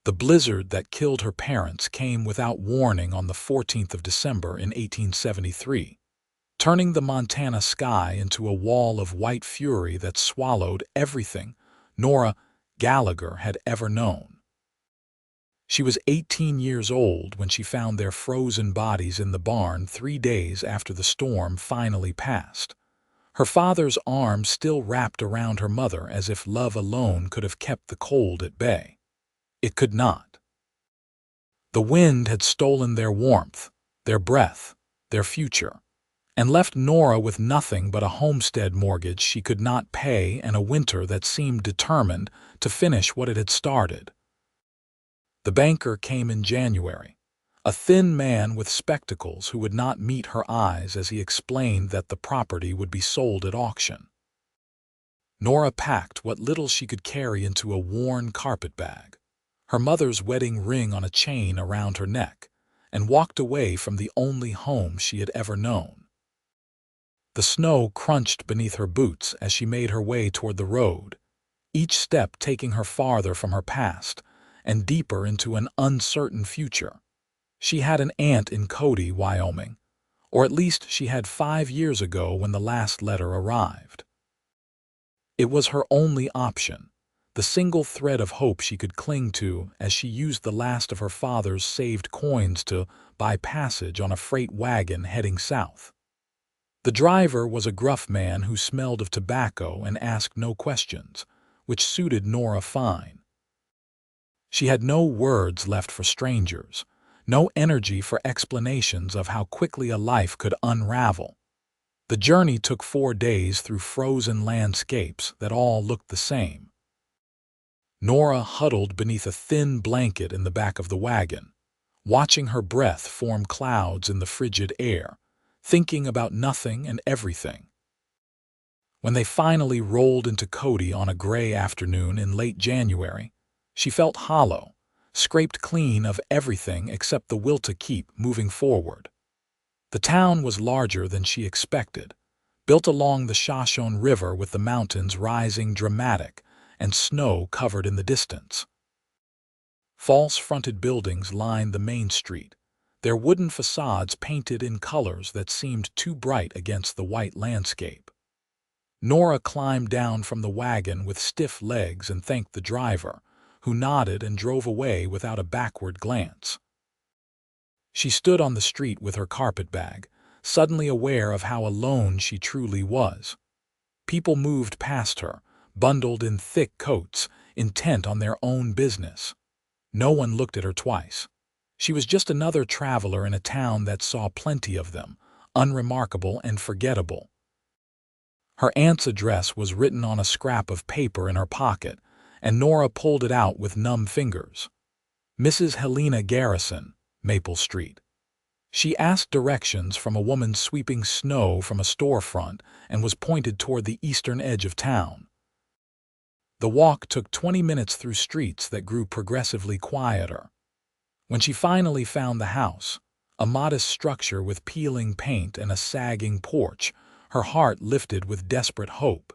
The blizzard that killed her parents came without warning on the 14th of December in 1873, turning the Montana sky into a wall of white fury that swallowed everything Nora Gallagher had ever known. She was 18 years old when she found their frozen bodies in the barn 3 days after the storm finally passed. Her father's arms still wrapped around her mother as if love alone could have kept the cold at bay. It could not. The wind had stolen their warmth, their breath, their future, and left Nora with nothing but a homestead mortgage she could not pay and a winter that seemed determined to finish what it had started. The banker came in January, a thin man with spectacles who would not meet her eyes as he explained that the property would be sold at auction. Nora packed what little she could carry into a worn carpet bag, her mother's wedding ring on a chain around her neck, and walked away from the only home she had ever known. The snow crunched beneath her boots as she made her way toward the road, each step taking her farther from her past and deeper into an uncertain future. She had an aunt in Cody, Wyoming, or at least she had 5 years ago when the last letter arrived. It was her only option, the single thread of hope she could cling to as she used the last of her father's saved coins to buy passage on a freight wagon heading south. The driver was a gruff man who smelled of tobacco and asked no questions, which suited Nora fine. She had no words left for strangers, no energy for explanations of how quickly a life could unravel. The journey took 4 days through frozen landscapes that all looked the same. Nora huddled beneath a thin blanket in the back of the wagon, watching her breath form clouds in the frigid air, thinking about nothing and everything. When they finally rolled into Cody on a gray afternoon in late January, she felt hollow, scraped clean of everything except the will to keep moving forward. The town was larger than she expected, built along the Shoshone River with the mountains rising dramatic and snow covered in the distance. False-fronted buildings lined the main street, their wooden facades painted in colors that seemed too bright against the white landscape. Nora climbed down from the wagon with stiff legs and thanked the driver, who nodded and drove away without a backward glance. She stood on the street with her carpet bag, suddenly aware of how alone she truly was. People moved past her, bundled in thick coats, intent on their own business. No one looked at her twice. She was just another traveler in a town that saw plenty of them, unremarkable and forgettable. Her aunt's address was written on a scrap of paper in her pocket, and Nora pulled it out with numb fingers. Mrs. Helena Garrison, Maple Street. She asked directions from a woman sweeping snow from a storefront and was pointed toward the eastern edge of town. The walk took 20 minutes through streets that grew progressively quieter. When she finally found the house, a modest structure with peeling paint and a sagging porch, her heart lifted with desperate hope.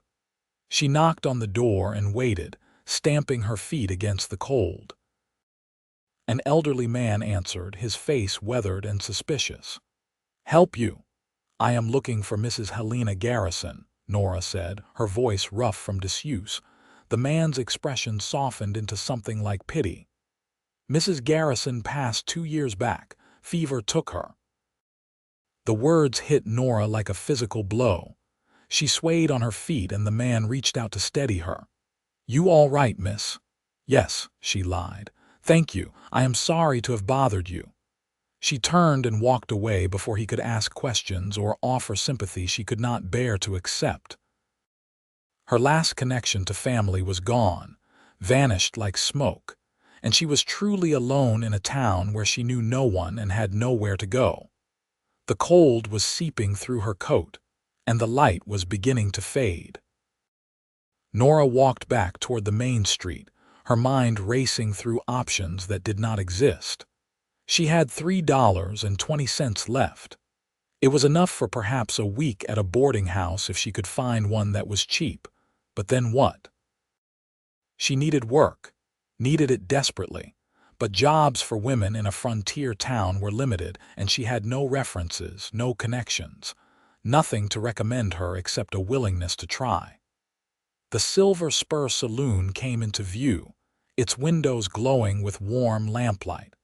She knocked on the door and waited, stamping her feet against the cold. An elderly man answered, his face weathered and suspicious. "Help you? I am looking for Mrs. Helena Garrison," Nora said, her voice rough from disuse. The man's expression softened into something like pity. "Mrs. Garrison passed 2 years back. Fever took her." The words hit Nora like a physical blow. She swayed on her feet and the man reached out to steady her. "You all right, miss?" "Yes," she lied. "Thank you. I am sorry to have bothered you." She turned and walked away before he could ask questions or offer sympathy she could not bear to accept. Her last connection to family was gone, vanished like smoke, and she was truly alone in a town where she knew no one and had nowhere to go. The cold was seeping through her coat, and the light was beginning to fade. Nora walked back toward the main street, her mind racing through options that did not exist. She had $3.20 left. It was enough for perhaps a week at a boarding house if she could find one that was cheap. But then what? She needed work, needed it desperately, But jobs for women in a frontier town were limited, and she had no references, no connections, nothing to recommend her except a willingness to try. The Silver Spur Saloon came into view, its windows glowing with warm lamplight.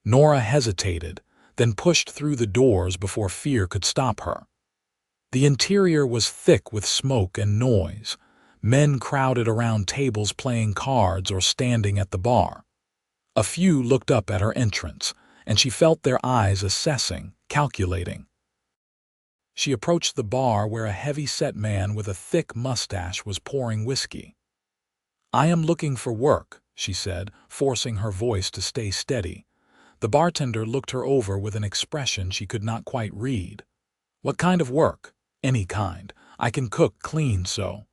Nora hesitated, then pushed through the doors before fear could stop her. The interior was thick with smoke and noise. Men crowded around tables playing cards or standing at the bar. A few looked up at her entrance, and she felt their eyes assessing, calculating. She approached the bar where a heavy-set man with a thick mustache was pouring whiskey. "I am looking for work," she said, forcing her voice to stay steady. The bartender looked her over with an expression she could not quite read. "What kind of work?" "Any kind. I can cook, clean, so."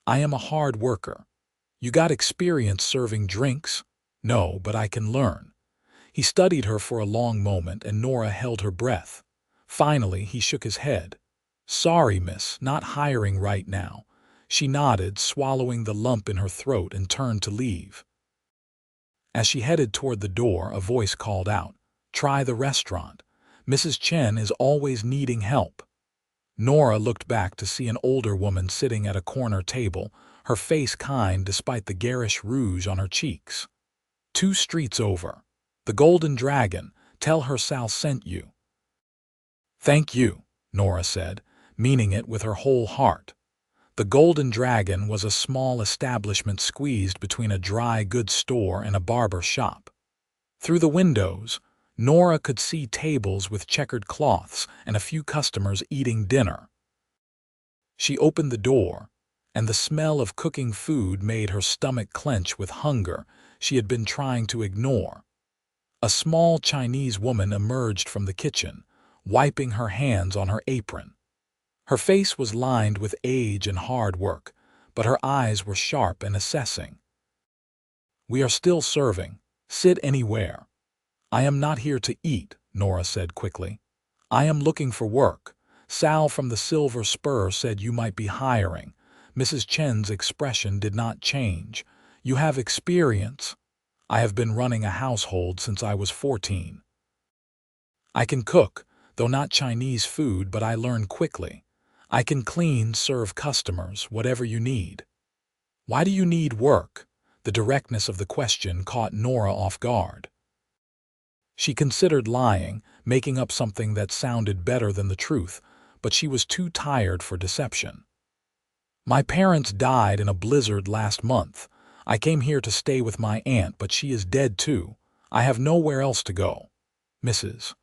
"I am a hard worker." "You got experience serving drinks?" "No, but I can learn." He studied her for a long moment, and Nora held her breath. Finally, he shook his head. "Sorry, miss, not hiring right now." She nodded, swallowing the lump in her throat, and turned to leave. As she headed toward the door, a voice called out, "Try the restaurant. Mrs. Chen is always needing help." Nora looked back to see an older woman sitting at a corner table, her face kind despite the garish rouge on her cheeks. "2 streets over. The Golden Dragon. Tell her Sal sent you." "Thank you," Nora said, meaning it with her whole heart. The Golden Dragon was a small establishment squeezed between a dry goods store and a barber shop. Through the windows, Nora could see tables with checkered cloths and a few customers eating dinner. She opened the door, and the smell of cooking food made her stomach clench with hunger she had been trying to ignore. A small Chinese woman emerged from the kitchen, wiping her hands on her apron. Her face was lined with age and hard work, but her eyes were sharp and assessing. "We are still serving. Sit anywhere." "I am not here to eat," Nora said quickly. "I am looking for work. Sal from the Silver Spur said you might be hiring." Mrs. Chen's expression did not change. "You have experience." "I have been running a household since I was 14. I can cook, though not Chinese food, but I learn quickly. I can clean, serve customers, whatever you need." "Why do you need work?" The directness of the question caught Nora off guard. She considered lying, making up something that sounded better than the truth, but she was too tired for deception. "My parents died in a blizzard last month. I came here to stay with my aunt, but she is dead too. I have nowhere else to go. Mrs.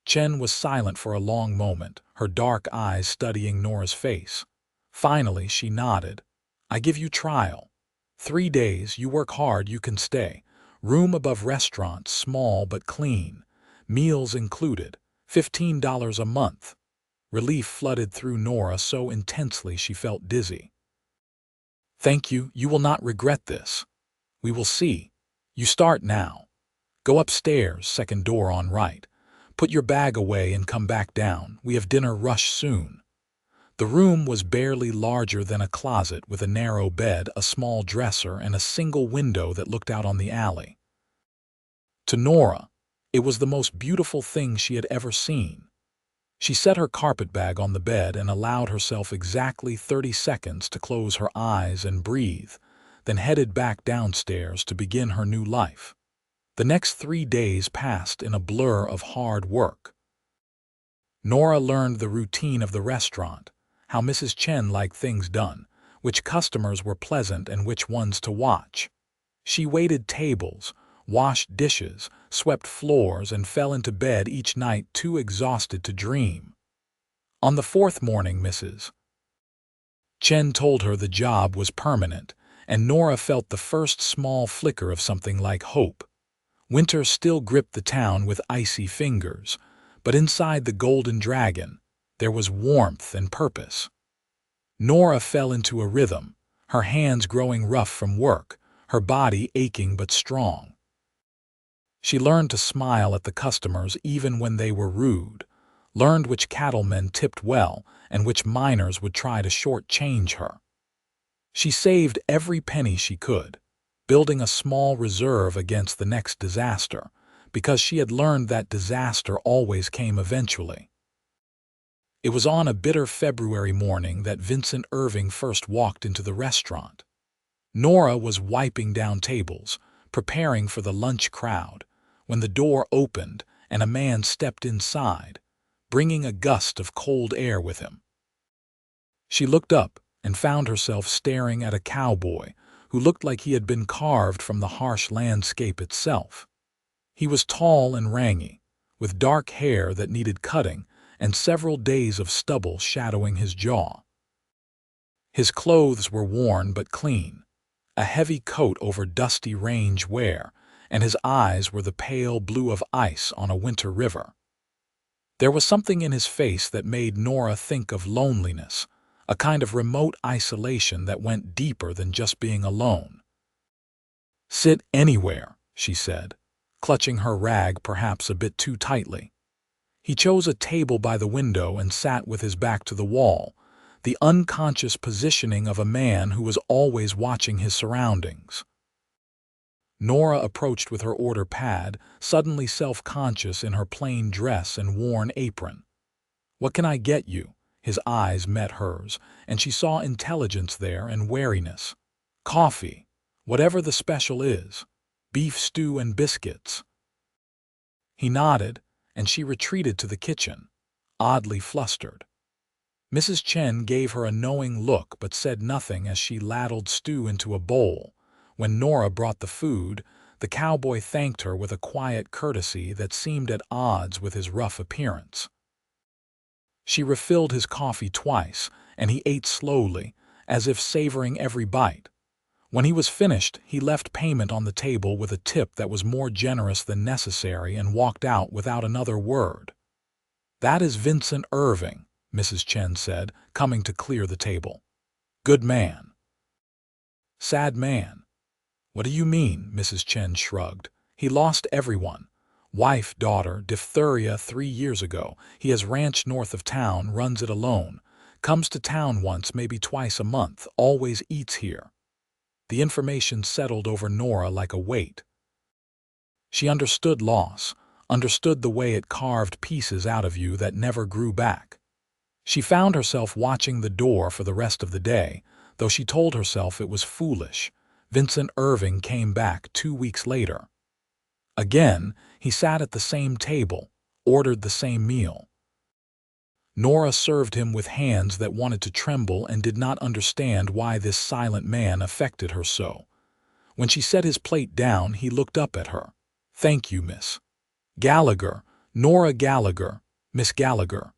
Chen was silent for a long moment, her dark eyes studying Nora's face. Finally, she nodded. "I give you trial. 3 days, you work hard, you can stay. Room above restaurant, small but clean. Meals included. $15 a month." Relief flooded through Nora so intensely she felt dizzy. "Thank you, you will not regret this." "We will see. You start now. Go upstairs, second door on right. Put your bag away and come back down. We have dinner rush soon." The room was barely larger than a closet, with a narrow bed, a small dresser, and a single window that looked out on the alley. To Nora, it was the most beautiful thing she had ever seen. She set her carpetbag on the bed and allowed herself exactly 30 seconds to close her eyes and breathe, then headed back downstairs to begin her new life. The next 3 days passed in a blur of hard work. Nora learned the routine of the restaurant, how Mrs. Chen liked things done, which customers were pleasant and which ones to watch. She waited tables, washed dishes, swept floors, and fell into bed each night too exhausted to dream. On the 4th morning, Mrs. Chen told her the job was permanent, and Nora felt the first small flicker of something like hope. Winter still gripped the town with icy fingers, but inside the Golden Dragon, there was warmth and purpose. Nora fell into a rhythm, her hands growing rough from work, her body aching but strong. She learned to smile at the customers even when they were rude, learned which cattlemen tipped well and which miners would try to shortchange her. She saved every penny she could, building a small reserve against the next disaster, because she had learned that disaster always came eventually. It was on a bitter February morning that Vincent Irving first walked into the restaurant. Nora was wiping down tables, preparing for the lunch crowd, when the door opened and a man stepped inside, bringing a gust of cold air with him. She looked up and found herself staring at a cowboy who looked like he had been carved from the harsh landscape itself. He was tall and rangy, with dark hair that needed cutting and several days of stubble shadowing his jaw. His clothes were worn but clean, a heavy coat over dusty range wear, and his eyes were the pale blue of ice on a winter river. There was something in his face that made Nora think of loneliness, a kind of remote isolation that went deeper than just being alone. "Sit anywhere," she said, clutching her rag perhaps a bit too tightly. He chose a table by the window and sat with his back to the wall, the unconscious positioning of a man who was always watching his surroundings. Nora approached with her order pad, suddenly self-conscious in her plain dress and worn apron. "What can I get you?" His eyes met hers, and she saw intelligence there and wariness. "Coffee, whatever the special is. Beef stew and biscuits." He nodded, and she retreated to the kitchen, oddly flustered. Mrs. Chen gave her a knowing look but said nothing as she ladled stew into a bowl. When Nora brought the food, the cowboy thanked her with a quiet courtesy that seemed at odds with his rough appearance. She refilled his coffee twice, and he ate slowly, as if savoring every bite. When he was finished, he left payment on the table with a tip that was more generous than necessary and walked out without another word. "That is Vincent Irving," Mrs. Chen said, coming to clear the table. "Good man." "Sad man." "What do you mean?" Mrs. Chen shrugged. "He lost everyone. Wife, daughter, diphtheria 3 years ago. He has ranch north of town, runs it alone. Comes to town once, maybe twice a month, always eats here." The information settled over Nora like a weight. She understood loss, understood the way it carved pieces out of you that never grew back. She found herself watching the door for the rest of the day, though she told herself it was foolish. Vincent Irving came back 2 weeks later. Again, he sat at the same table, ordered the same meal. Nora served him with hands that wanted to tremble and did not understand why this silent man affected her so. When she set his plate down, he looked up at her. "Thank you, Miss Gallagher, Nora Gallagher, Miss Gallagher."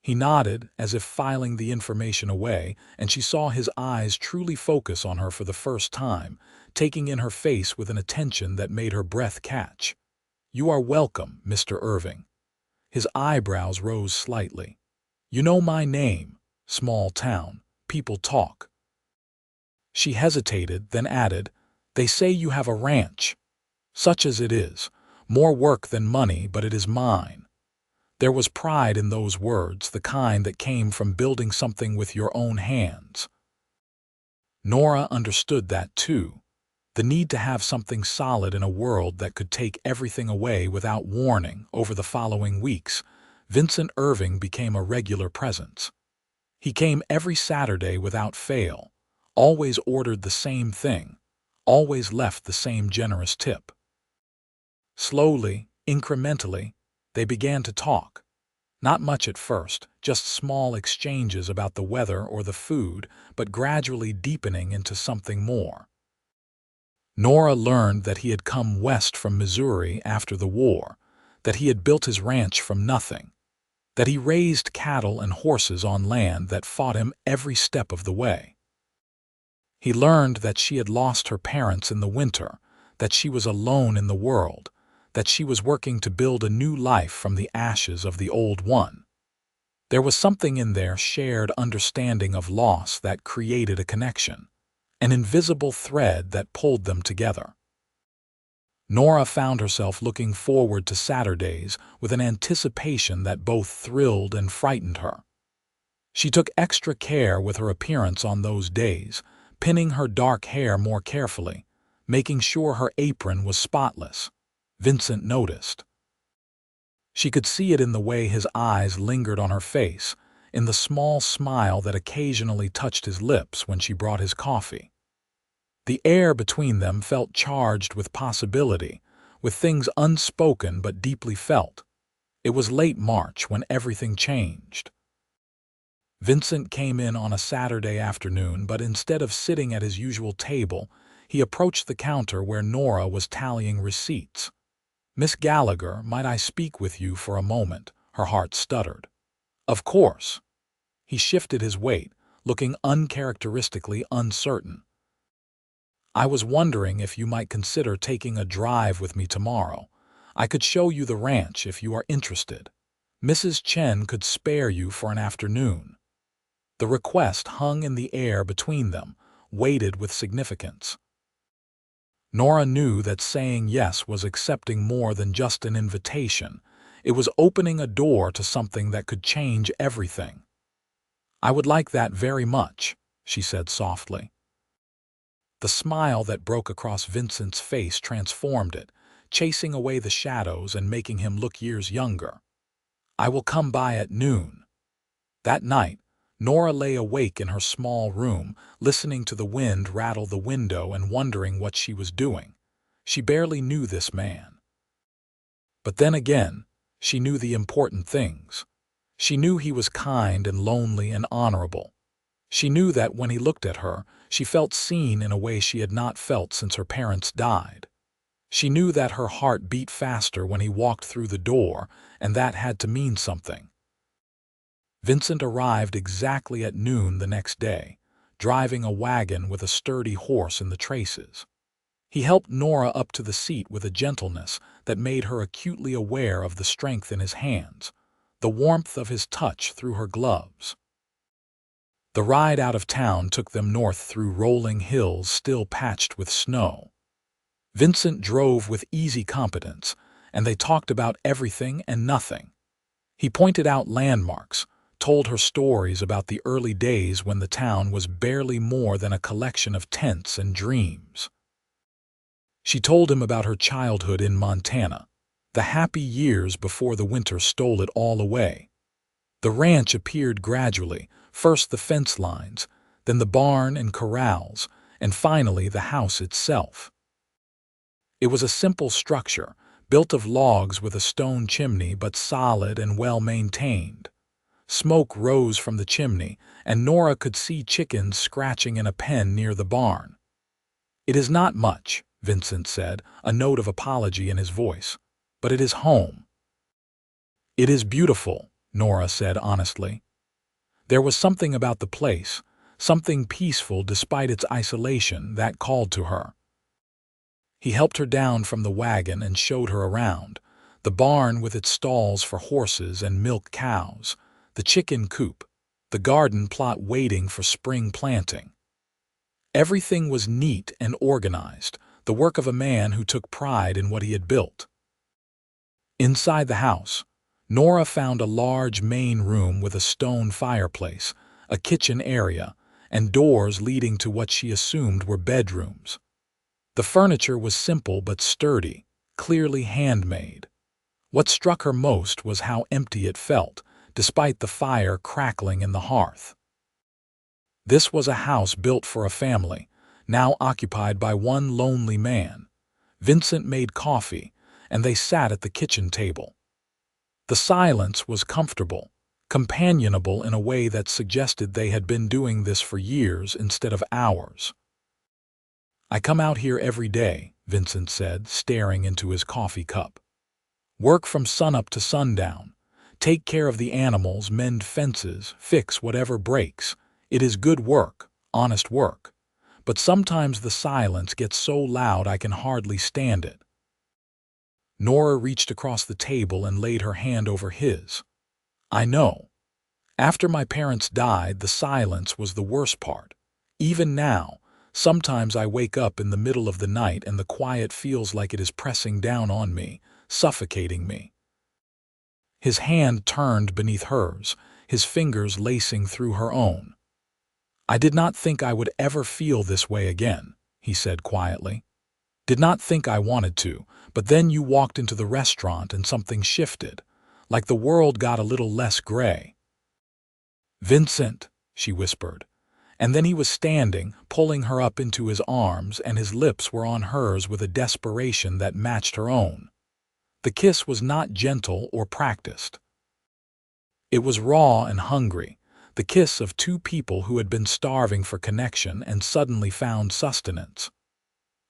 He nodded, as if filing the information away, and she saw his eyes truly focus on her for the first time, taking in her face with an attention that made her breath catch. "You are welcome, Mr. Irving." His eyebrows rose slightly. "You know my name. Small town. People talk." She hesitated, then added, "They say you have a ranch." "Such as it is. More work than money, but it is mine." There was pride in those words, the kind that came from building something with your own hands. Nora understood that too. The need to have something solid in a world that could take everything away without warning. Over the following weeks, Vincent Irving became a regular presence. He came every Saturday without fail, always ordered the same thing, always left the same generous tip. Slowly, incrementally, they began to talk. Not much at first, just small exchanges about the weather or the food, but gradually deepening into something more. Nora learned that he had come west from Missouri after the war, that he had built his ranch from nothing, that he raised cattle and horses on land that fought him every step of the way. He learned that she had lost her parents in the winter, that she was alone in the world, that she was working to build a new life from the ashes of the old one. There was something in their shared understanding of loss that created a connection, an invisible thread that pulled them together. Nora found herself looking forward to Saturdays with an anticipation that both thrilled and frightened her. She took extra care with her appearance on those days, pinning her dark hair more carefully, making sure her apron was spotless. Vincent noticed. She could see it in the way his eyes lingered on her face, in the small smile that occasionally touched his lips when she brought his coffee. The air between them felt charged with possibility, with things unspoken but deeply felt. It was late March when everything changed. Vincent came in on a Saturday afternoon, but instead of sitting at his usual table, he approached the counter where Nora was tallying receipts. "Miss Gallagher, might I speak with you for a moment?" Her heart stuttered. "Of course." He shifted his weight, looking uncharacteristically uncertain. "I was wondering if you might consider taking a drive with me tomorrow. I could show you the ranch if you are interested. Mrs. Chen could spare you for an afternoon." The request hung in the air between them, weighted with significance. Nora knew that saying yes was accepting more than just an invitation. It was opening a door to something that could change everything. "I would like that very much," she said softly. The smile that broke across Vincent's face transformed it, chasing away the shadows and making him look years younger. "I will come by at noon." That night, Nora lay awake in her small room, listening to the wind rattle the window and wondering what she was doing. She barely knew this man. But then again, she knew the important things. She knew he was kind and lonely and honorable. She knew that when he looked at her, she felt seen in a way she had not felt since her parents died. She knew that her heart beat faster when he walked through the door, and that had to mean something. Vincent arrived exactly at noon the next day, driving a wagon with a sturdy horse in the traces. He helped Nora up to the seat with a gentleness that made her acutely aware of the strength in his hands, the warmth of his touch through her gloves. The ride out of town took them north through rolling hills still patched with snow. Vincent drove with easy competence, and they talked about everything and nothing. He pointed out landmarks, told her stories about the early days when the town was barely more than a collection of tents and dreams. She told him about her childhood in Montana, the happy years before the winter stole it all away. The ranch appeared gradually, first the fence lines, then the barn and corrals, and finally the house itself. It was a simple structure, built of logs with a stone chimney but solid and well-maintained. Smoke rose from the chimney, and Nora could see chickens scratching in a pen near the barn. "It is not much," Vincent said, a note of apology in his voice, "but it is home." "It is beautiful," Nora said honestly. There was something about the place, something peaceful despite its isolation, that called to her. He helped her down from the wagon and showed her around, the barn with its stalls for horses and milk cows, the chicken coop, the garden plot waiting for spring planting. Everything was neat and organized, the work of a man who took pride in what he had built. Inside the house, Nora found a large main room with a stone fireplace, a kitchen area, and doors leading to what she assumed were bedrooms. The furniture was simple but sturdy, clearly handmade. What struck her most was how empty it felt, despite the fire crackling in the hearth. This was a house built for a family, now occupied by one lonely man. Vincent made coffee, and they sat at the kitchen table. The silence was comfortable, companionable in a way that suggested they had been doing this for years instead of hours. "I come out here every day," Vincent said, staring into his coffee cup. "Work from sunup to sundown. Take care of the animals, mend fences, fix whatever breaks. It is good work, honest work. But sometimes the silence gets so loud I can hardly stand it." Nora reached across the table and laid her hand over his. "I know. After my parents died, the silence was the worst part. Even now, sometimes I wake up in the middle of the night and the quiet feels like it is pressing down on me, suffocating me." His hand turned beneath hers, his fingers lacing through her own. "I did not think I would ever feel this way again," he said quietly. "Did not think I wanted to, but then you walked into the restaurant and something shifted, like the world got a little less gray." "Vincent," she whispered. And then he was standing, pulling her up into his arms, and his lips were on hers with a desperation that matched her own. The kiss was not gentle or practiced. It was raw and hungry, the kiss of two people who had been starving for connection and suddenly found sustenance.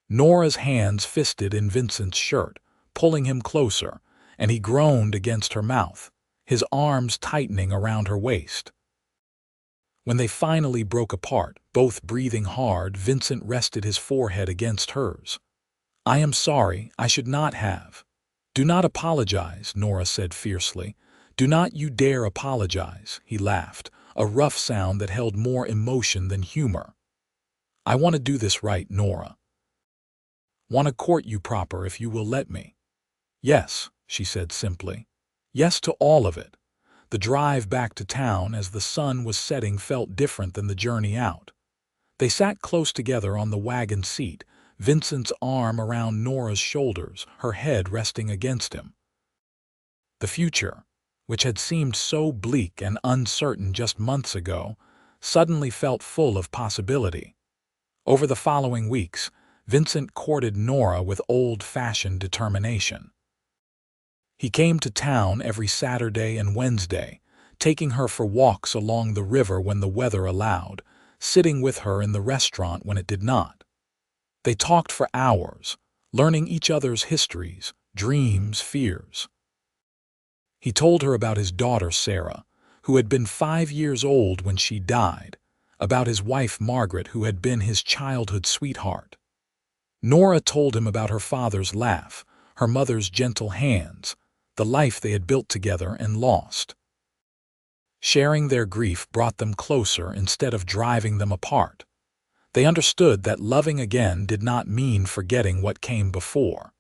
Nora's hands fisted in Vincent's shirt, pulling him closer, and he groaned against her mouth, his arms tightening around her waist. When they finally broke apart, both breathing hard, Vincent rested his forehead against hers. "I am sorry, I should not have." "Do not apologize," Nora said fiercely. "Do not you dare apologize," he laughed, a rough sound that held more emotion than humor. "I want to do this right, Nora. Want to court you proper if you will let me." "Yes," she said simply. "Yes to all of it." The drive back to town as the sun was setting felt different than the journey out. They sat close together on the wagon seat, Vincent's arm around Nora's shoulders, her head resting against him. The future, which had seemed so bleak and uncertain just months ago, suddenly felt full of possibility. Over the following weeks, Vincent courted Nora with old-fashioned determination. He came to town every Saturday and Wednesday, taking her for walks along the river when the weather allowed, sitting with her in the restaurant when it did not. They talked for hours, learning each other's histories, dreams, fears. He told her about his daughter Sarah, who had been 5 years old when she died, about his wife Margaret, who had been his childhood sweetheart. Nora told him about her father's laugh, her mother's gentle hands, the life they had built together and lost. Sharing their grief brought them closer instead of driving them apart. They understood that loving again did not mean forgetting what came before.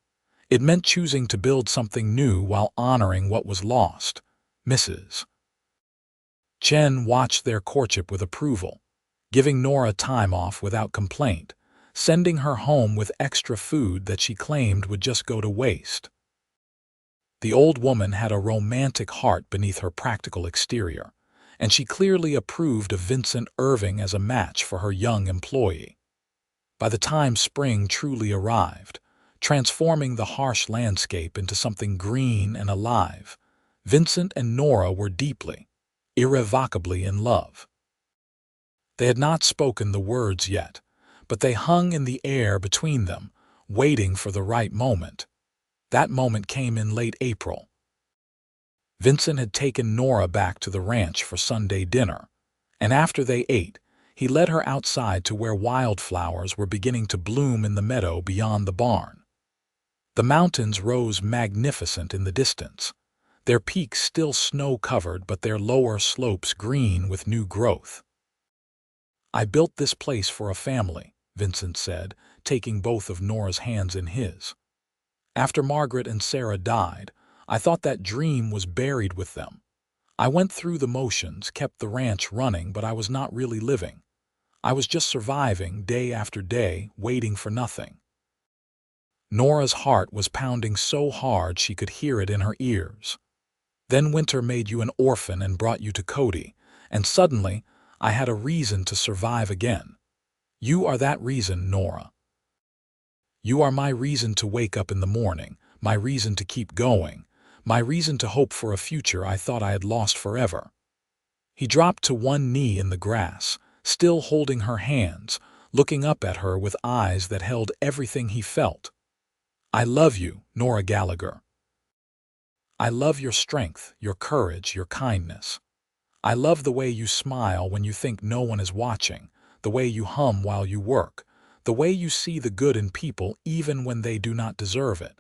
It meant choosing to build something new while honoring what was lost. Mrs. Chen watched their courtship with approval, giving Nora time off without complaint, sending her home with extra food that she claimed would just go to waste. The old woman had a romantic heart beneath her practical exterior, and she clearly approved of Vincent Irving as a match for her young employee. By the time spring truly arrived, transforming the harsh landscape into something green and alive, Vincent and Nora were deeply, irrevocably in love. They had not spoken the words yet, but they hung in the air between them, waiting for the right moment. That moment came in late April. Vincent had taken Nora back to the ranch for Sunday dinner, and after they ate, he led her outside to where wildflowers were beginning to bloom in the meadow beyond the barn. The mountains rose magnificent in the distance, their peaks still snow-covered but their lower slopes green with new growth. "I built this place for a family," Vincent said, taking both of Nora's hands in his. "After Margaret and Sarah died, I thought that dream was buried with them. I went through the motions, kept the ranch running, but I was not really living. I was just surviving day after day, waiting for nothing." Nora's heart was pounding so hard she could hear it in her ears. "Then winter made you an orphan and brought you to Cody, and suddenly I had a reason to survive again. You are that reason, Nora. You are my reason to wake up in the morning, my reason to keep going, my reason to hope for a future I thought I had lost forever." He dropped to one knee in the grass, still holding her hands, looking up at her with eyes that held everything he felt. "I love you, Nora Gallagher. I love your strength, your courage, your kindness. I love the way you smile when you think no one is watching, the way you hum while you work, the way you see the good in people even when they do not deserve it.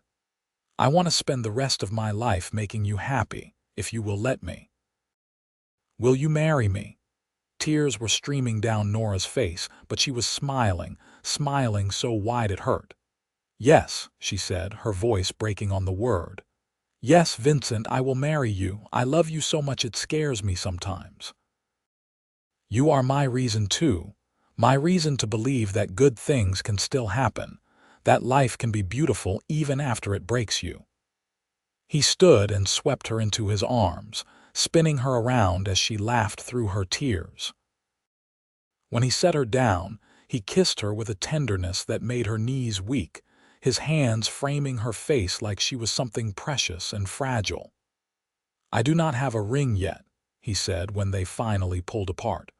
I want to spend the rest of my life making you happy, if you will let me. Will you marry me?" Tears were streaming down Nora's face, but she was smiling, smiling so wide it hurt. "Yes," she said, her voice breaking on the word. "Yes, Vincent, I will marry you. I love you so much it scares me sometimes." You are my reason too. My reason to believe that good things can still happen, that life can be beautiful even after it breaks you." He stood and swept her into his arms, spinning her around as she laughed through her tears. When he set her down, he kissed her with a tenderness that made her knees weak, his hands framing her face like she was something precious and fragile. "I do not have a ring yet," he said when they finally pulled apart,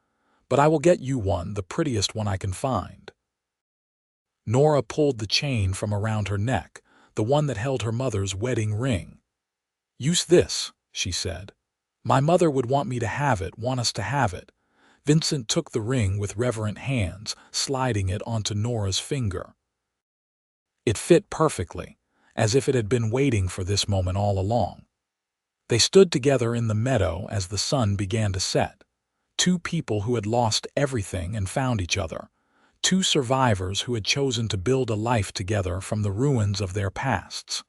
"but I will get you one, the prettiest one I can find." Nora pulled the chain from around her neck, the one that held her mother's wedding ring. "Use this," she said. "My mother would want me to have it, want us to have it." Vincent took the ring with reverent hands, sliding it onto Nora's finger. It fit perfectly, as if it had been waiting for this moment all along. They stood together in the meadow as the sun began to set. Two people who had lost everything and found each other. Two survivors who had chosen to build a life together from the ruins of their pasts.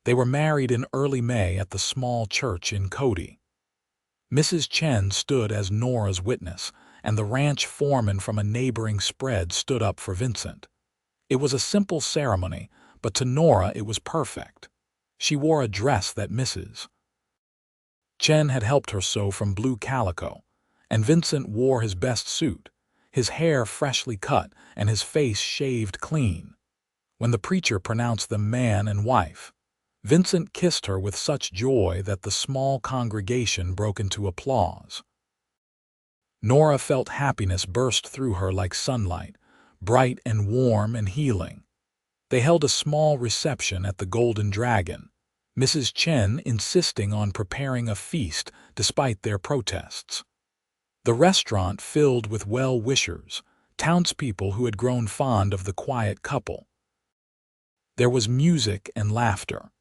They were married in early May at the small church in Cody. Mrs. Chen stood as Nora's witness, and the ranch foreman from a neighboring spread stood up for Vincent. It was a simple ceremony, but to Nora it was perfect. She wore a dress that Mrs. Chen had helped her sew from blue calico, and Vincent wore his best suit, his hair freshly cut and his face shaved clean. When the preacher pronounced them man and wife, Vincent kissed her with such joy that the small congregation broke into applause. Nora felt happiness burst through her like sunlight, bright and warm and healing. They held a small reception at the Golden Dragon, Mrs. Chen insisting on preparing a feast despite their protests. The restaurant filled with well-wishers, townspeople who had grown fond of the quiet couple. There was music and laughter.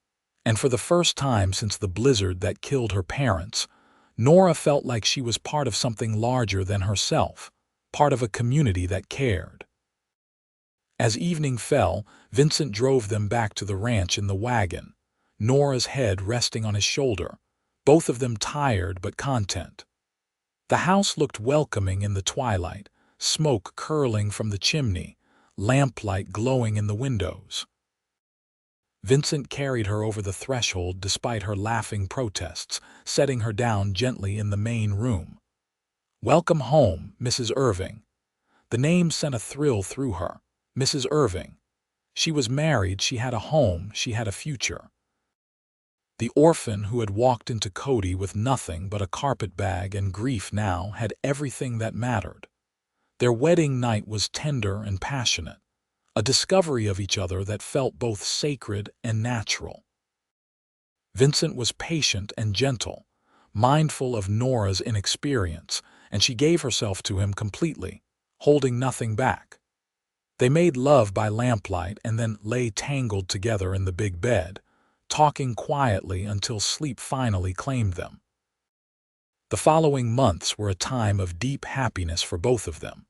And for the first time since the blizzard that killed her parents, Nora felt like she was part of something larger than herself, part of a community that cared. As evening fell, Vincent drove them back to the ranch in the wagon, Nora's head resting on his shoulder, both of them tired but content. The house looked welcoming in the twilight, smoke curling from the chimney, lamplight glowing in the windows. Vincent carried her over the threshold despite her laughing protests, setting her down gently in the main room. "Welcome home, Mrs. Irving." The name sent a thrill through her. Mrs. Irving. She was married, she had a home, she had a future. The orphan who had walked into Cody with nothing but a carpetbag and grief now had everything that mattered. Their wedding night was tender and passionate, a discovery of each other that felt both sacred and natural. Vincent was patient and gentle, mindful of Nora's inexperience, and she gave herself to him completely, holding nothing back. They made love by lamplight and then lay tangled together in the big bed, talking quietly until sleep finally claimed them. The following months were a time of deep happiness for both of them.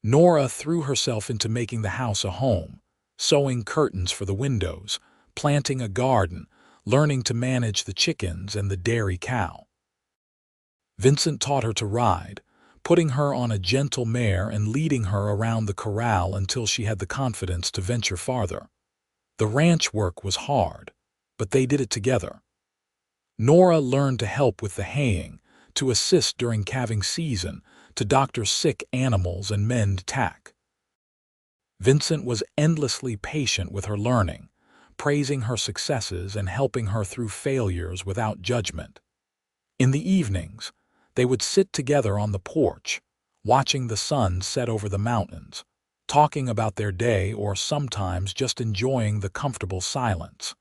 Nora threw herself into making the house a home, sewing curtains for the windows, planting a garden, learning to manage the chickens and the dairy cow. Vincent taught her to ride, putting her on a gentle mare and leading her around the corral until she had the confidence to venture farther. The ranch work was hard, but they did it together. Nora learned to help with the haying, to assist during calving season, to doctor sick animals and mend tack. Vincent was endlessly patient with her learning, praising her successes and helping her through failures without judgment. In the evenings, they would sit together on the porch, watching the sun set over the mountains, talking about their day or sometimes just enjoying the comfortable silence.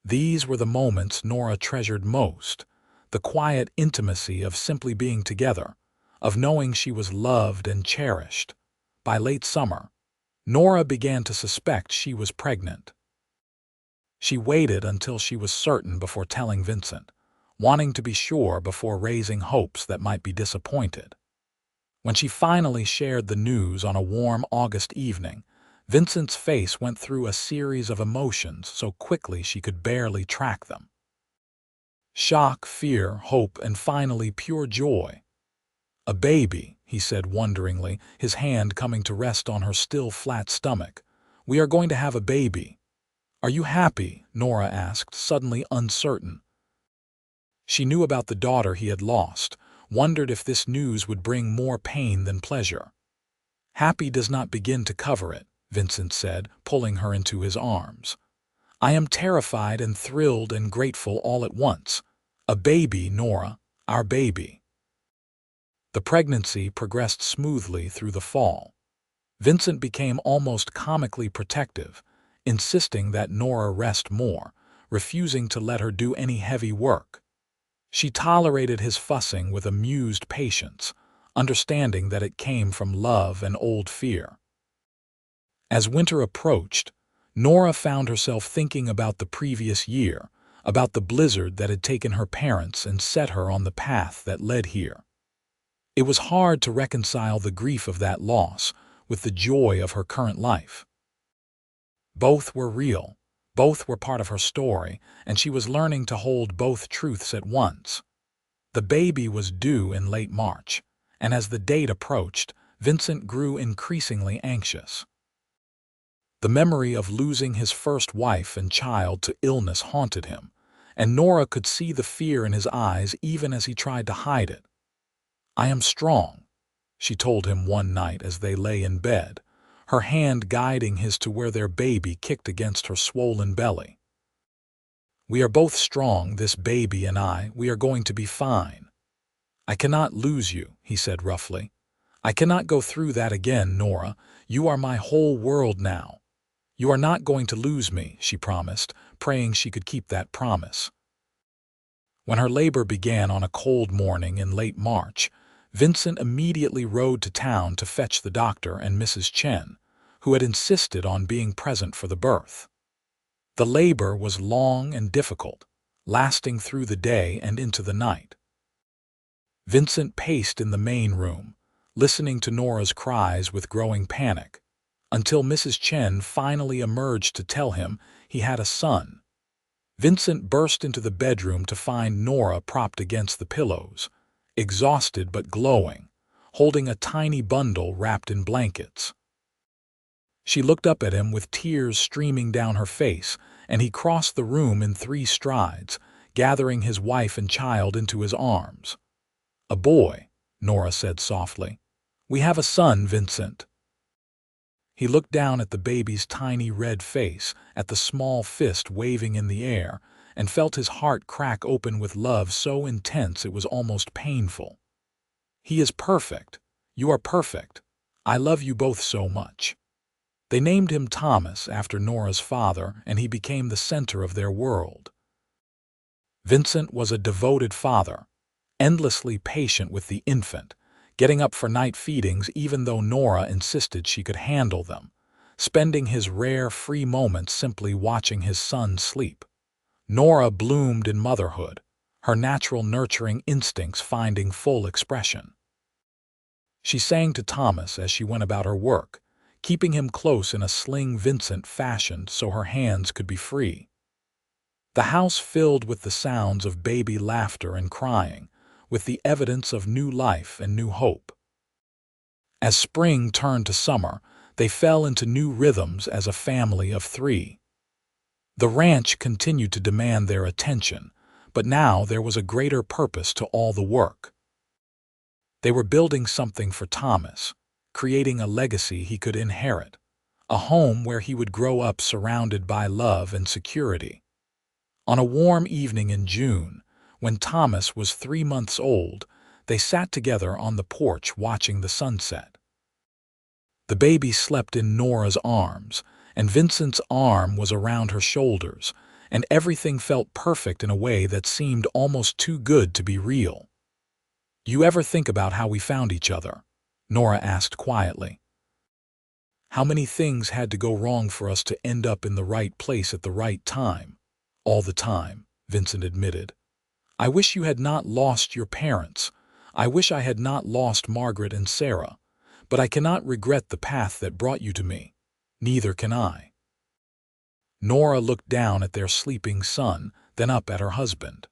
These were the moments Nora treasured most, the quiet intimacy of simply being together, of knowing she was loved and cherished. By late summer, Nora began to suspect she was pregnant. She waited until she was certain before telling Vincent, wanting to be sure before raising hopes that might be disappointed. When she finally shared the news on a warm August evening, Vincent's face went through a series of emotions so quickly she could barely track them. Shock, fear, hope, and finally pure joy. "A baby," he said wonderingly, his hand coming to rest on her still flat stomach. "We are going to have a baby." "Are you happy?" Nora asked, suddenly uncertain. She knew about the daughter he had lost, wondered if this news would bring more pain than pleasure. "Happy does not begin to cover it," Vincent said, pulling her into his arms. "I am terrified and thrilled and grateful all at once. A baby, Nora, our baby." The pregnancy progressed smoothly through the fall. Vincent became almost comically protective, insisting that Nora rest more, refusing to let her do any heavy work. She tolerated his fussing with amused patience, understanding that it came from love and old fear. As winter approached, Nora found herself thinking about the previous year, about the blizzard that had taken her parents and set her on the path that led here. It was hard to reconcile the grief of that loss with the joy of her current life. Both were real, both were part of her story, and she was learning to hold both truths at once. The baby was due in late March, and as the date approached, Vincent grew increasingly anxious. The memory of losing his first wife and child to illness haunted him, and Nora could see the fear in his eyes even as he tried to hide it. "I am strong," she told him one night as they lay in bed, her hand guiding his to where their baby kicked against her swollen belly. "We are both strong, this baby and I. We are going to be fine." "I cannot lose you," he said roughly. "I cannot go through that again, Nora. You are my whole world now." "You are not going to lose me," she promised, praying she could keep that promise. When her labor began on a cold morning in late March, Vincent immediately rode to town to fetch the doctor and Mrs. Chen, who had insisted on being present for the birth. The labor was long and difficult, lasting through the day and into the night. Vincent paced in the main room, listening to Nora's cries with growing panic, until Mrs. Chen finally emerged to tell him he had a son. Vincent burst into the bedroom to find Nora propped against the pillows, exhausted but glowing, holding a tiny bundle wrapped in blankets. She looked up at him with tears streaming down her face, and he crossed the room in 3 strides, gathering his wife and child into his arms. "A boy," Nora said softly. "We have a son, Vincent." He looked down at the baby's tiny red face, at the small fist waving in the air, and felt his heart crack open with love so intense it was almost painful. "He is perfect. You are perfect. I love you both so much." They named him Thomas after Nora's father, and he became the center of their world. Vincent was a devoted father, endlessly patient with the infant, getting up for night feedings even though Nora insisted she could handle them, spending his rare free moments simply watching his son sleep. Nora bloomed in motherhood, her natural nurturing instincts finding full expression. She sang to Thomas as she went about her work, keeping him close in a sling Vincent fashioned so her hands could be free. The house filled with the sounds of baby laughter and crying, with the evidence of new life and new hope. As spring turned to summer, they fell into new rhythms as a family of 3. The ranch continued to demand their attention, but now there was a greater purpose to all the work. They were building something for Thomas, creating a legacy he could inherit, a home where he would grow up surrounded by love and security. On a warm evening in June, when Thomas was 3 months old, they sat together on the porch watching the sunset. The baby slept in Nora's arms, and Vincent's arm was around her shoulders, and everything felt perfect in a way that seemed almost too good to be real. "You ever think about how we found each other?" Nora asked quietly. "How many things had to go wrong for us to end up in the right place at the right time?" "All the time," Vincent admitted. "I wish you had not lost your parents. I wish I had not lost Margaret and Sarah. But I cannot regret the path that brought you to me. Neither can I." Nora looked down at their sleeping son, then up at her husband.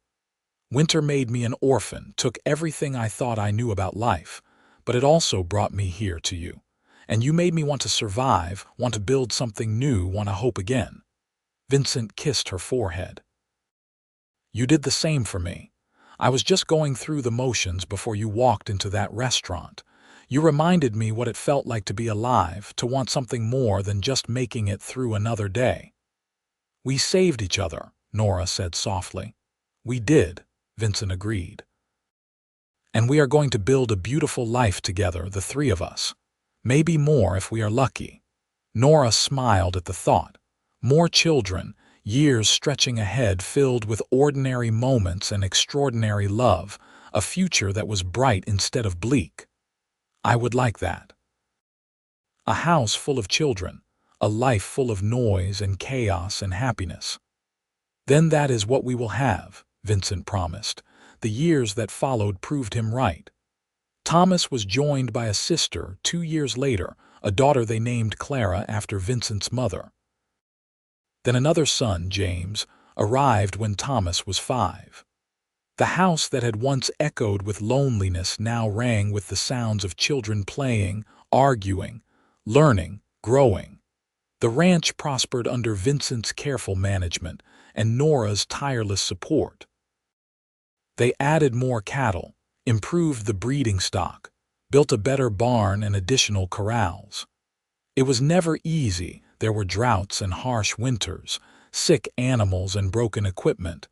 Winter made me an orphan, took everything I thought I knew about life, but it also brought me here to you. And you made me want to survive, want to build something new, want to hope again." Vincent kissed her forehead. "You did the same for me. I was just going through the motions before you walked into that restaurant. You reminded me what it felt like to be alive, to want something more than just making it through another day." "We saved each other," Nora said softly. "We did," Vincent agreed. "And we are going to build a beautiful life together, the three of us. Maybe more if we are lucky." Nora smiled at the thought. More children, years stretching ahead filled with ordinary moments and extraordinary love, a future that was bright instead of bleak. "I would like that. A house full of children, a life full of noise and chaos and happiness." "Then that is what we will have," Vincent promised. The years that followed proved him right. Thomas was joined by a sister 2 years later, a daughter they named Clara after Vincent's mother. Then another son, James, arrived when Thomas was 5. The house that had once echoed with loneliness now rang with the sounds of children playing, arguing, learning, growing. The ranch prospered under Vincent's careful management and Nora's tireless support. They added more cattle, improved the breeding stock, built a better barn and additional corrals. It was never easy. There were droughts and harsh winters, sick animals and broken equipment,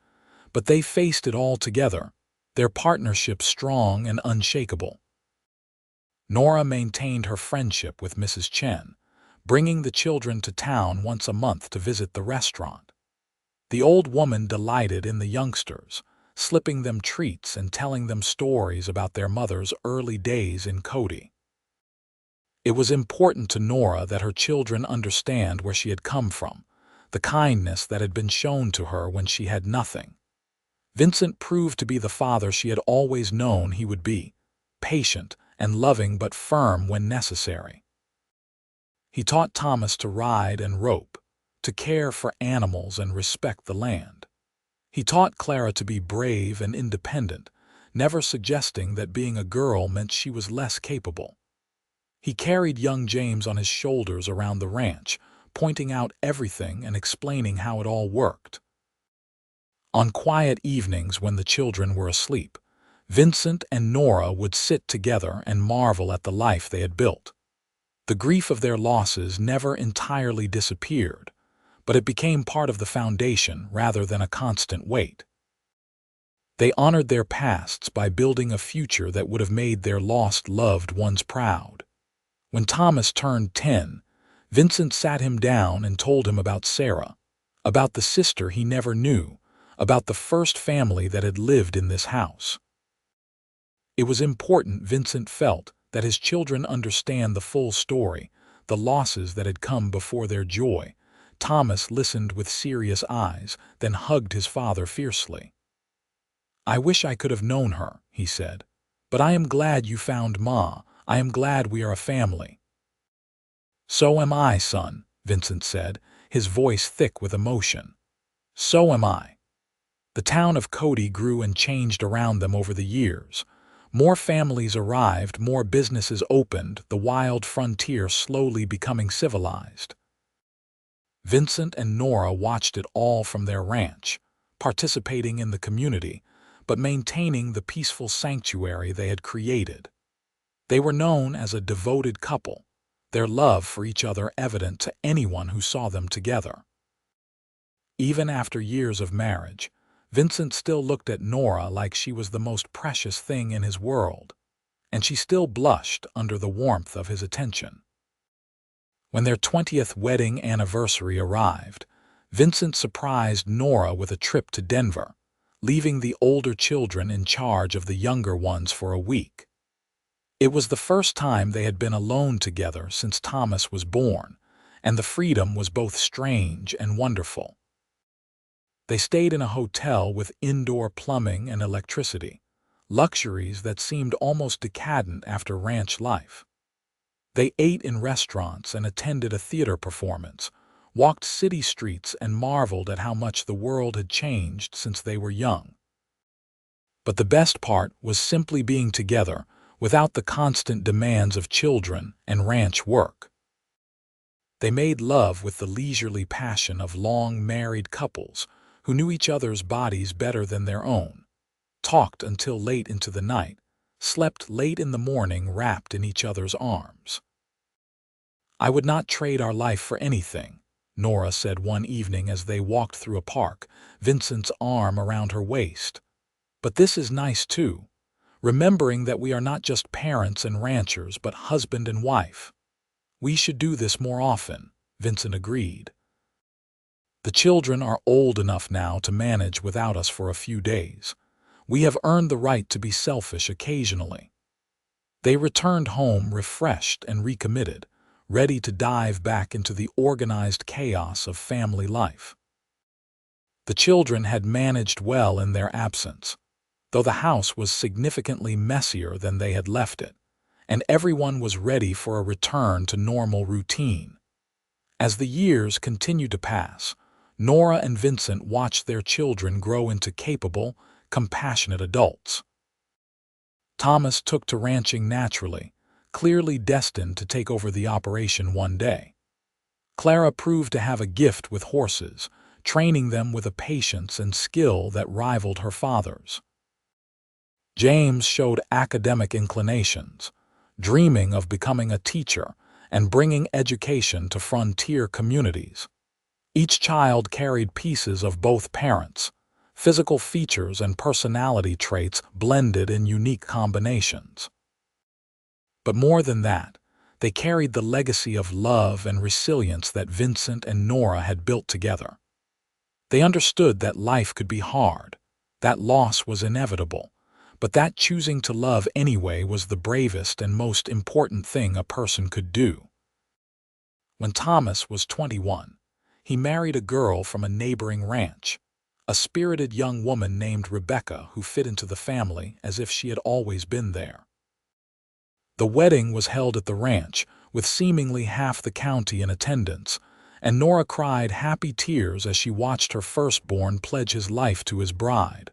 but they faced it all together, their partnership strong and unshakable. Nora maintained her friendship with Mrs. Chen, bringing the children to town once a month to visit the restaurant. The old woman delighted in the youngsters, slipping them treats and telling them stories about their mother's early days in Cody. It was important to Nora that her children understand where she had come from, the kindness that had been shown to her when she had nothing. Vincent proved to be the father she had always known he would be, patient and loving but firm when necessary. He taught Thomas to ride and rope, to care for animals and respect the land. He taught Clara to be brave and independent, never suggesting that being a girl meant she was less capable. He carried young James on his shoulders around the ranch, pointing out everything and explaining how it all worked. On quiet evenings when the children were asleep, Vincent and Nora would sit together and marvel at the life they had built. The grief of their losses never entirely disappeared, but it became part of the foundation rather than a constant weight. They honored their pasts by building a future that would have made their lost loved ones proud. When Thomas turned 10, Vincent sat him down and told him about Sarah, about the sister he never knew, about the first family that had lived in this house. It was important, Vincent felt, that his children understand the full story, the losses that had come before their joy. Thomas listened with serious eyes, then hugged his father fiercely. "I wish I could have known her," he said. "But I am glad you found Ma. I am glad we are a family." "So am I, son," Vincent said, his voice thick with emotion. "So am I." The town of Cody grew and changed around them over the years. More families arrived, more businesses opened, the wild frontier slowly becoming civilized. Vincent and Nora watched it all from their ranch, participating in the community, but maintaining the peaceful sanctuary they had created. They were known as a devoted couple, their love for each other evident to anyone who saw them together. Even after years of marriage, Vincent still looked at Nora like she was the most precious thing in his world, and she still blushed under the warmth of his attention. When their 20th wedding anniversary arrived, Vincent surprised Nora with a trip to Denver, leaving the older children in charge of the younger ones for a week. It was the first time they had been alone together since Thomas was born, and the freedom was both strange and wonderful. They stayed in a hotel with indoor plumbing and electricity, luxuries that seemed almost decadent after ranch life. They ate in restaurants and attended a theater performance, walked city streets and marveled at how much the world had changed since they were young. But the best part was simply being together without the constant demands of children and ranch work. They made love with the leisurely passion of long married couples who knew each other's bodies better than their own, talked until late into the night, slept late in the morning wrapped in each other's arms. "I would not trade our life for anything," Nora said one evening as they walked through a park, Vincent's arm around her waist. "But this is nice too, remembering that we are not just parents and ranchers but husband and wife." "We should do this more often," Vincent agreed. "The children are old enough now to manage without us for a few days. We have earned the right to be selfish occasionally." They returned home refreshed and recommitted, ready to dive back into the organized chaos of family life. The children had managed well in their absence, though the house was significantly messier than they had left it, and everyone was ready for a return to normal routine. As the years continued to pass, Nora and Vincent watched their children grow into capable, compassionate adults. Thomas took to ranching naturally, clearly destined to take over the operation one day. Clara proved to have a gift with horses, training them with a patience and skill that rivaled her father's. James showed academic inclinations, dreaming of becoming a teacher and bringing education to frontier communities. Each child carried pieces of both parents, physical features and personality traits blended in unique combinations. But more than that, they carried the legacy of love and resilience that Vincent and Nora had built together. They understood that life could be hard, that loss was inevitable, but that choosing to love anyway was the bravest and most important thing a person could do. When Thomas was 21, he married a girl from a neighboring ranch, a spirited young woman named Rebecca who fit into the family as if she had always been there. The wedding was held at the ranch, with seemingly half the county in attendance, and Nora cried happy tears as she watched her firstborn pledge his life to his bride.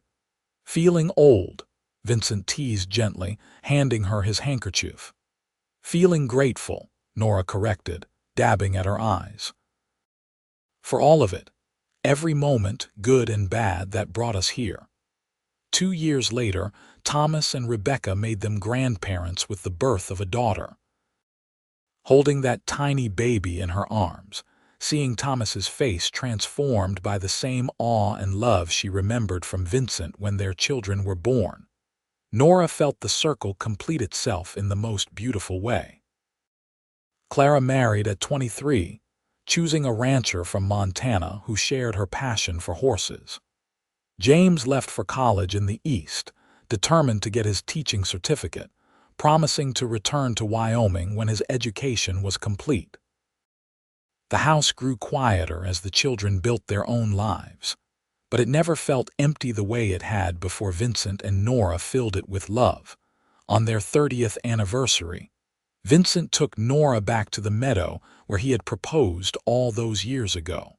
"Feeling old?" Vincent teased gently, handing her his handkerchief. "Feeling grateful," Nora corrected, dabbing at her eyes. "For all of it, every moment, good and bad, that brought us here." 2 years later, Thomas and Rebecca made them grandparents with the birth of a daughter. Holding that tiny baby in her arms, seeing Thomas's face transformed by the same awe and love she remembered from Vincent when their children were born, Nora felt the circle complete itself in the most beautiful way. Clara married at 23, choosing a rancher from Montana who shared her passion for horses. James left for college in the East, determined to get his teaching certificate, promising to return to Wyoming when his education was complete. The house grew quieter as the children built their own lives, but it never felt empty the way it had before Vincent and Nora filled it with love. On their 30th anniversary, Vincent took Nora back to the meadow where he had proposed all those years ago.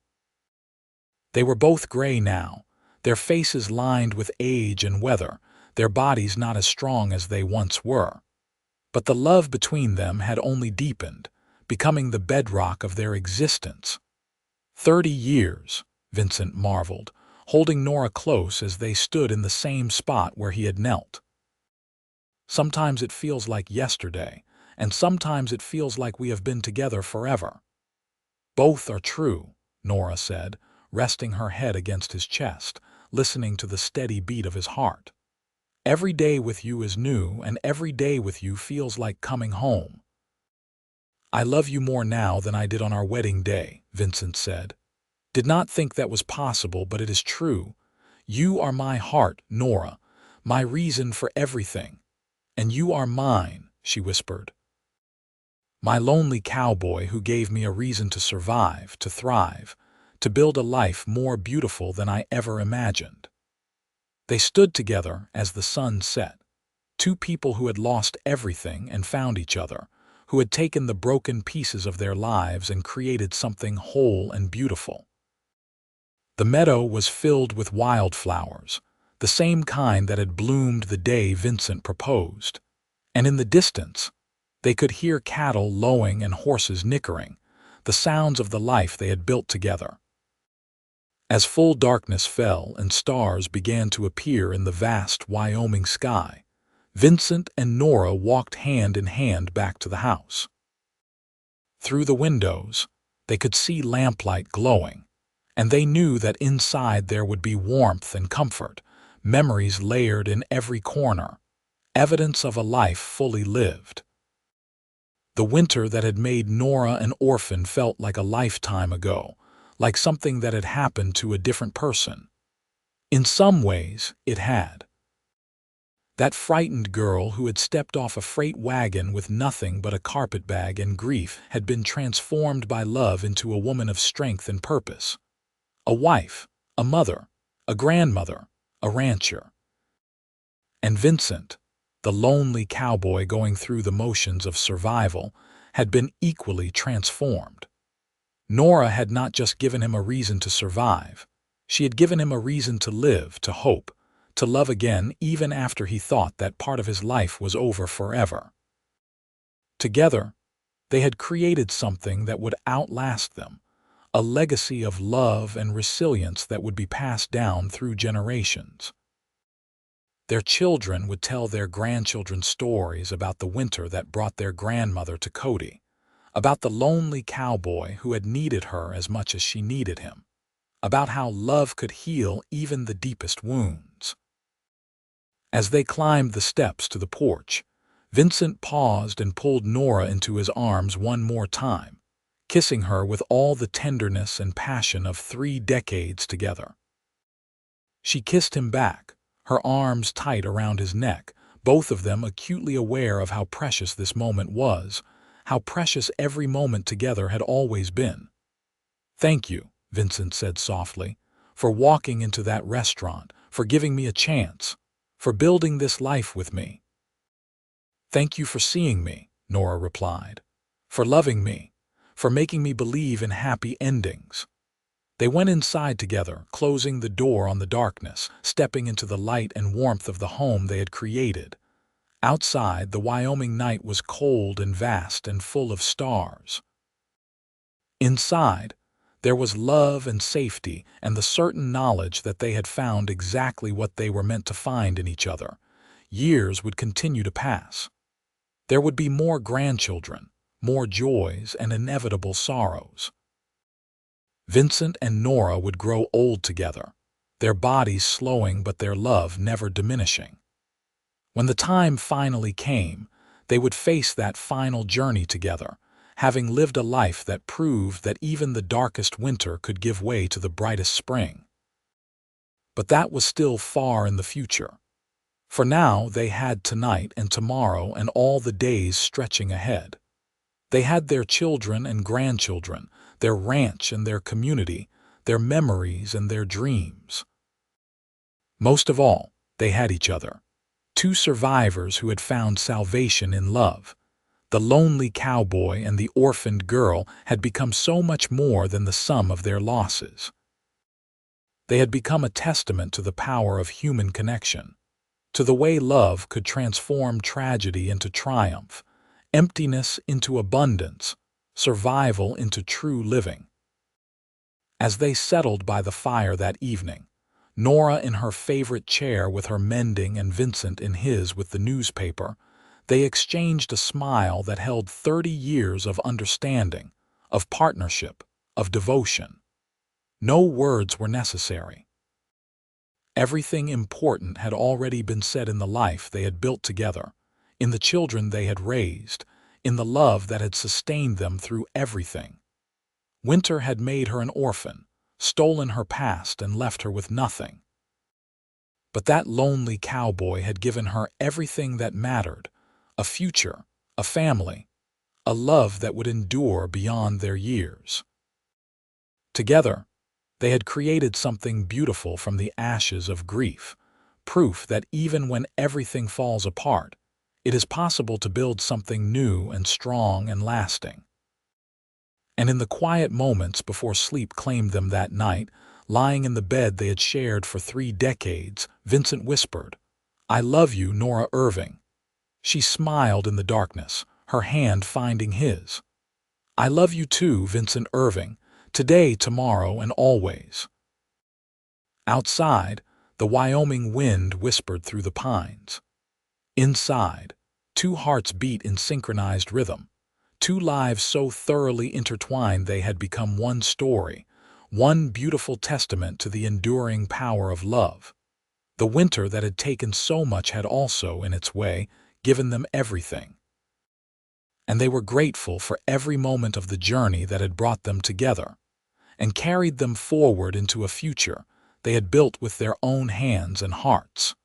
They were both gray now, their faces lined with age and weather, their bodies not as strong as they once were. But the love between them had only deepened, becoming the bedrock of their existence. 30 years, Vincent marveled, holding Nora close as they stood in the same spot where he had knelt. "Sometimes it feels like yesterday, and sometimes it feels like we have been together forever." "Both are true," Nora said, resting her head against his chest, listening to the steady beat of his heart. "Every day with you is new, and every day with you feels like coming home." "I love you more now than I did on our wedding day," Vincent said. "Did not think that was possible, but it is true. You are my heart, Nora, my reason for everything. And you are mine," she whispered. "My lonely cowboy who gave me a reason to survive, to thrive, to build a life more beautiful than I ever imagined." They stood together as the sun set, two people who had lost everything and found each other, who had taken the broken pieces of their lives and created something whole and beautiful. The meadow was filled with wildflowers, the same kind that had bloomed the day Vincent proposed. And in the distance, they could hear cattle lowing and horses nickering, the sounds of the life they had built together. As full darkness fell and stars began to appear in the vast Wyoming sky, Vincent and Nora walked hand in hand back to the house. Through the windows, they could see lamplight glowing, and they knew that inside there would be warmth and comfort, memories layered in every corner, evidence of a life fully lived. The winter that had made Nora an orphan felt like a lifetime ago, like something that had happened to a different person. In some ways, it had. That frightened girl who had stepped off a freight wagon with nothing but a carpetbag and grief had been transformed by love into a woman of strength and purpose. A wife, a mother, a grandmother, a rancher. And Vincent, the lonely cowboy going through the motions of survival, had been equally transformed. Nora had not just given him a reason to survive. She had given him a reason to live, to hope, to love again even after he thought that part of his life was over forever. Together, they had created something that would outlast them, a legacy of love and resilience that would be passed down through generations. Their children would tell their grandchildren stories about the winter that brought their grandmother to Cody, about the lonely cowboy who had needed her as much as she needed him, about how love could heal even the deepest wounds. As they climbed the steps to the porch, Vincent paused and pulled Nora into his arms one more time, kissing her with all the tenderness and passion of 3 decades together. She kissed him back, her arms tight around his neck, both of them acutely aware of how precious this moment was, how precious every moment together had always been. "Thank you," Vincent said softly, "for walking into that restaurant, for giving me a chance, for building this life with me." "Thank you for seeing me," Nora replied, "for loving me, for making me believe in happy endings." They went inside together, closing the door on the darkness, stepping into the light and warmth of the home they had created. Outside, the Wyoming night was cold and vast and full of stars. Inside, there was love and safety and the certain knowledge that they had found exactly what they were meant to find in each other. Years would continue to pass. There would be more grandchildren, more joys and inevitable sorrows. Vincent and Nora would grow old together, their bodies slowing but their love never diminishing. When the time finally came, they would face that final journey together, having lived a life that proved that even the darkest winter could give way to the brightest spring. But that was still far in the future. For now they had tonight and tomorrow and all the days stretching ahead. They had their children and grandchildren, their ranch and their community, their memories and their dreams. Most of all, they had each other. 2 survivors who had found salvation in love. The lonely cowboy and the orphaned girl had become so much more than the sum of their losses. They had become a testament to the power of human connection, to the way love could transform tragedy into triumph, emptiness into abundance, survival into true living. As they settled by the fire that evening, Nora in her favorite chair with her mending and Vincent in his with the newspaper, they exchanged a smile that held 30 years of understanding, of partnership, of devotion. No words were necessary. Everything important had already been said in the life they had built together, in the children they had raised, in the love that had sustained them through everything. Winter had made her an orphan, stolen her past and left her with nothing. But that lonely cowboy had given her everything that mattered, a future, a family, a love that would endure beyond their years. Together, they had created something beautiful from the ashes of grief, proof that even when everything falls apart, it is possible to build something new and strong and lasting. And in the quiet moments before sleep claimed them that night, Lying in the bed they had shared for 3 decades, Vincent whispered, "I love you, Nora Irving." She smiled in the darkness, her hand finding his. "I love you too, Vincent Irving, today, tomorrow, and always." Outside, the Wyoming wind whispered through the pines. Inside, two hearts beat in synchronized rhythm, two lives so thoroughly intertwined they had become one story, one beautiful testament to the enduring power of love. The winter that had taken so much had also, in its way, given them everything. And they were grateful for every moment of the journey that had brought them together and carried them forward into a future they had built with their own hands and hearts.